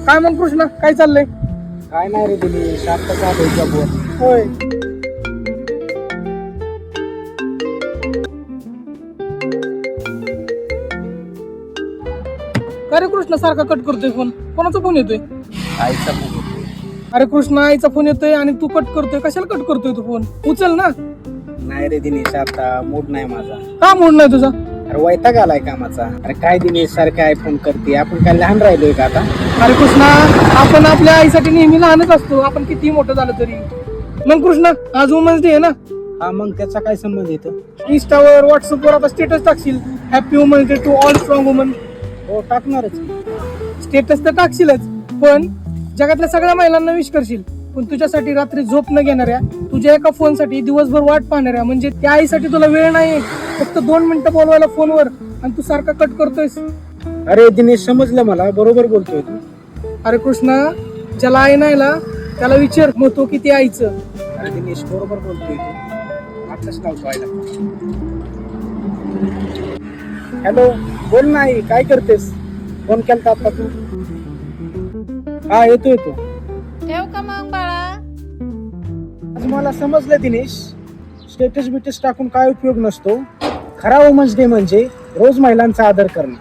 काय मग कृष्णा, काय चाललंय? काय नाही रे दिनेश, आता चालू जॉबवर. होय. का रे कृष्णा सारखा कट करतोय फोन? कोणाचा फोन येतोय? आईचा फोन येतोय. अरे कृष्णा, आईचा फोन येतोय आणि तू कट करतोय. कशाला कट करतोय तू फोन? उचल ना. नाही रे दिनेश, आता मूड नाही माझा. का मूड नाही तुझा? अरे वैताग आलाय कामाचा. अरे काय दिनेश, सारखे आयफोन करते. आपण काय लहान राहिलोय का आता? अरे कृष्णा, आपण आपल्या आईसाठी नेहमी लहानच असतो, आपण कितीही मोठं झालं तरी. मग कृष्णा, आज वुमन्स डे आहे ना. हा, मग त्याचा काय संबंध येतो? इंस्टावर, व्हॉट्सअपवर आता स्टेटस टाकशील, happy women's day to all strong women. हो, टाकणारच. स्टेटस तर टाकशीलच, पण जगातल्या सगळ्या महिलांना विश करशील. पण तुझ्यासाठी रात्री झोप न घेणाऱ्या, तुझ्या एका फोनसाठी दिवसभर वाट पाहणाऱ्या, म्हणजे त्या आईसाठी तुला वेळ नाही, फक्त 2 मिनिटं बोलवायला फोनवर, आणि तू सारखा कट करतोयस. अरे दिनेश, समजलं मला, बरोबर बोलतोय तू. अरे कृष्णा, ज्याला आई नाही ना त्याला विचार महत्व किती आईचं. अरे दिनेश, बरोबर बोलतोय तू. आताच लावतो आईला. हॅलो, बोल ना आई, काय करतेस? फोन केलता आता तू? हा, येतो. ठेव का मग बाळा? आज मला समजलं दिनेश, स्टेटस बिटस टाकून काय उपयोग नसतो. खरा वुमन्स डे म्हणजे रोज महिलांचा आदर करणे.